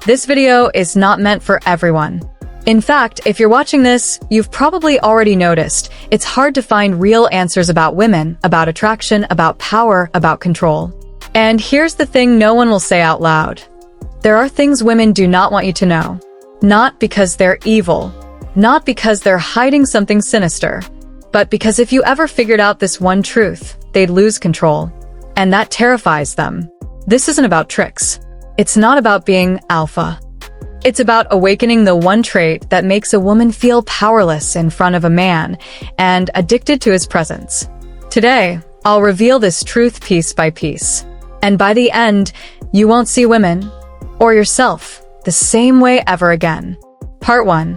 This video is not meant for everyone. In fact, if you're watching this, you've probably already noticed it's hard to find real answers about women, about attraction, about power, about control. And here's the thing no one will say out loud. There are things women do not want you to know. Not because they're evil, not because they're hiding something sinister, but because if you ever figured out this one truth, they'd lose control. And that terrifies them. This isn't about tricks. It's not about being alpha. It's about awakening the one trait that makes a woman feel powerless in front of a man and addicted to his presence. Today, I'll reveal this truth piece by piece. And by the end, you won't see women, or yourself, the same way ever again. Part 1.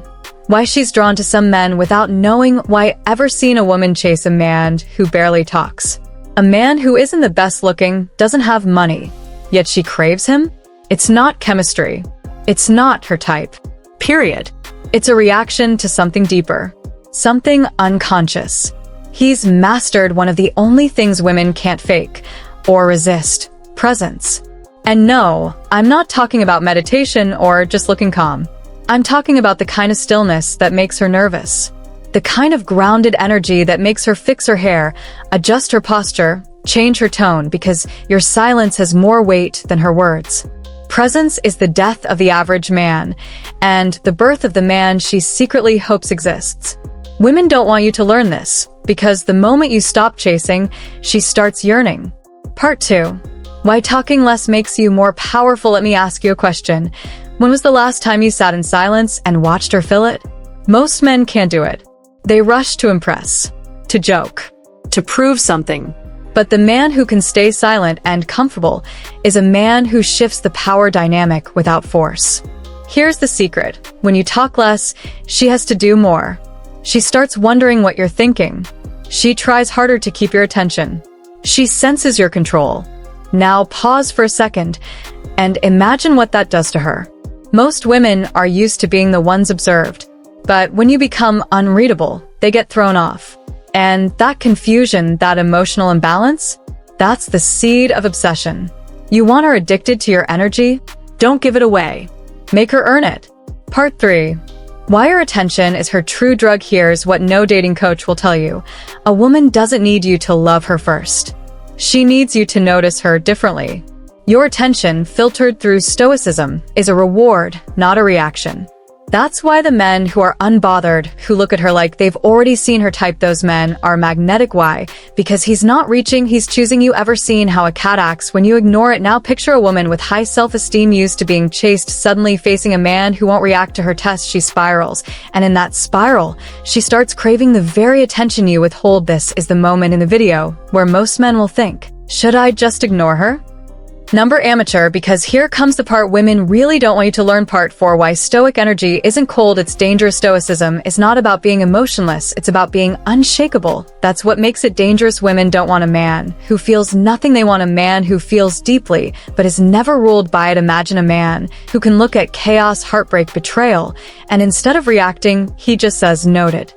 Why she's drawn to some men without knowing why ever seen a woman chase a man who barely talks. A man who isn't the best looking, doesn't have money, yet she craves him? It's not chemistry. It's not her type. Period. It's a reaction to something deeper. Something unconscious. He's mastered one of the only things women can't fake or resist: presence. And no, I'm not talking about meditation or just looking calm. I'm talking about the kind of stillness that makes her nervous. The kind of grounded energy that makes her fix her hair, adjust her posture, change her tone because your silence has more weight than her words. Presence is the death of the average man, and the birth of the man she secretly hopes exists. Women don't want you to learn this, because the moment you stop chasing, she starts yearning. Part 2. Why talking less makes you more powerful. Let me ask you a question. When was the last time you sat in silence and watched her fill it? Most men can't do it. They rush to impress, to joke, to prove something. But the man who can stay silent and comfortable is a man who shifts the power dynamic without force. Here's the secret. When you talk less, she has to do more. She starts wondering what you're thinking. She tries harder to keep your attention. She senses your control. Now pause for a second and imagine what that does to her. Most women are used to being the ones observed, but when you become unreadable, they get thrown off. And that confusion, that emotional imbalance, that's the seed of obsession. You want her addicted to your energy? Don't give it away. Make her earn it. Part 3. Why her attention is her true drug. Here's what no dating coach will tell you. A woman doesn't need you to love her first. She needs you to notice her differently. Your attention, filtered through Stoicism, is a reward, not a reaction. That's why the men who are unbothered, who look at her like they've already seen her type, those men are magnetic. Why? Because he's not reaching, he's choosing you. Ever seen how a cat acts when you ignore it? Now picture a woman with high self-esteem used to being chased, suddenly facing a man who won't react to her tests. She spirals. And in that spiral, she starts craving the very attention you withhold. This is the moment in the video where most men will think, should I just ignore her? Number amateur, because here comes the part women really don't want you to learn. Part 4. Why stoic energy isn't cold, it's dangerous. Stoicism is not about being emotionless, it's about being unshakable. That's what makes it dangerous. Women don't want a man who feels nothing. They want a man who feels deeply, but is never ruled by it. Imagine a man who can look at chaos, heartbreak, betrayal, and instead of reacting, he just says, noted.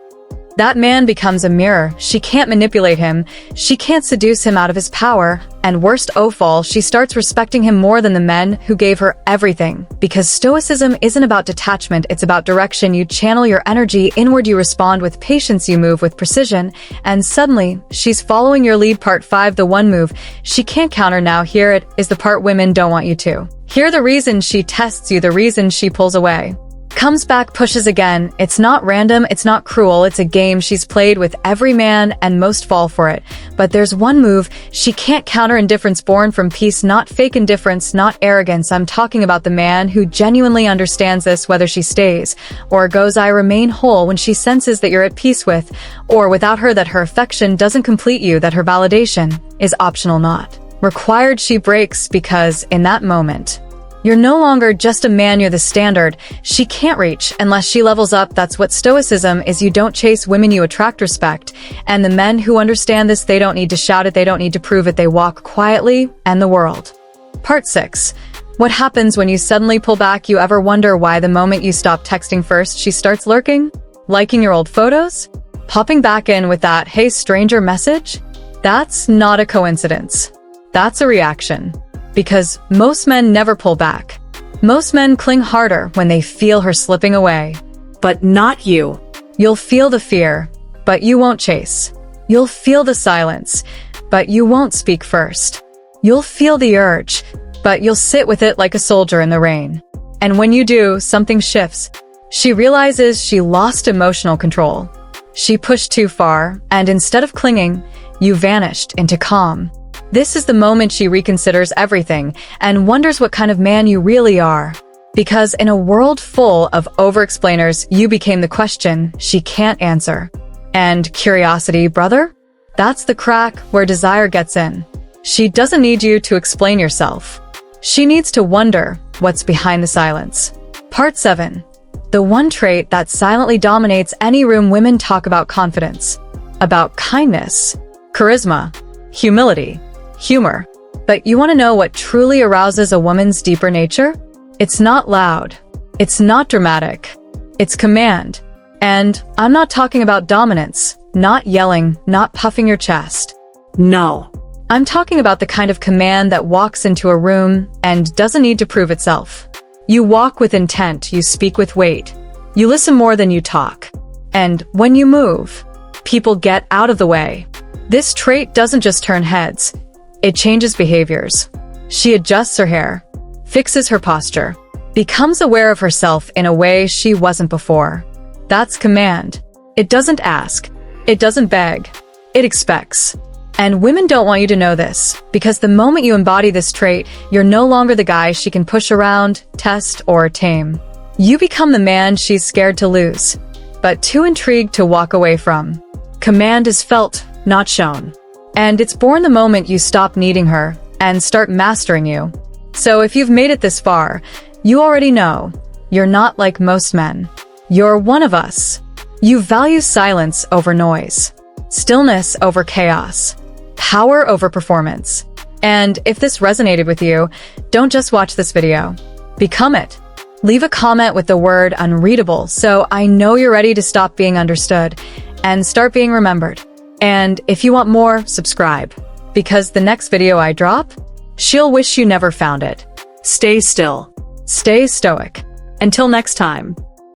That man becomes a mirror. She can't manipulate him. She can't seduce him out of his power. And worst of all, she starts respecting him more than the men who gave her everything. Because Stoicism isn't about detachment, it's about direction. You channel your energy inward, you respond with patience, you move with precision, and suddenly, she's following your lead. Part 5. The one move she can't counter. Now here it is, the part women don't want you to hear. The reason she tests you, the reason she pulls away, comes back, pushes again. It's not random, it's not cruel, it's a game she's played with every man and most fall for it. But there's one move she can't counter: indifference, born from peace, not fake indifference, not arrogance. I'm talking about the man who genuinely understands this, whether she stays or goes. I remain whole when she senses that you're at peace with or without her, that her affection doesn't complete you, that her validation is optional, not required. She breaks because in that moment, you're no longer just a man, you're the standard she can't reach unless she levels up. That's what Stoicism is. You don't chase women, you attract respect. And the men who understand this, they don't need to shout it, they don't need to prove it, they walk quietly and the world. Part 6. What happens when you suddenly pull back? You ever wonder why the moment you stop texting first, she starts lurking? Liking your old photos? Popping back in with that "hey stranger" message? That's not a coincidence. That's a reaction. Because most men never pull back. Most men cling harder when they feel her slipping away. But not you. You'll feel the fear, but you won't chase. You'll feel the silence, but you won't speak first. You'll feel the urge, but you'll sit with it like a soldier in the rain. And when you do, something shifts. She realizes she lost emotional control. She pushed too far, and instead of clinging, you vanished into calm. This is the moment she reconsiders everything and wonders what kind of man you really are. Because in a world full of over-explainers, you became the question she can't answer. And curiosity, brother? That's the crack where desire gets in. She doesn't need you to explain yourself. She needs to wonder what's behind the silence. Part 7. The one trait that silently dominates any room women talk about confidence, about kindness, charisma, humility, humor. But you want to know what truly arouses a woman's deeper nature? It's not loud. It's not dramatic. It's command. And I'm not talking about dominance, not yelling, not puffing your chest. No. I'm talking about the kind of command that walks into a room and doesn't need to prove itself. You walk with intent, you speak with weight. You listen more than you talk. And when you move, people get out of the way. This trait doesn't just turn heads. It changes behaviors. She adjusts her hair, fixes her posture, becomes aware of herself in a way she wasn't before. That's command. It doesn't ask. It doesn't beg. It expects. And women don't want you to know this, because the moment you embody this trait, you're no longer the guy she can push around, test, or tame. You become the man she's scared to lose, but too intrigued to walk away from. Command is felt, not shown. And it's born the moment you stop needing her and start mastering you. So if you've made it this far, you already know you're not like most men. You're one of us. You value silence over noise, stillness over chaos, power over performance. And if this resonated with you, don't just watch this video. Become it. Leave a comment with the word unreadable so I know you're ready to stop being understood and start being remembered. And if you want more, subscribe, because the next video I drop, she'll wish you never found it. Stay still. Stay stoic. Until next time.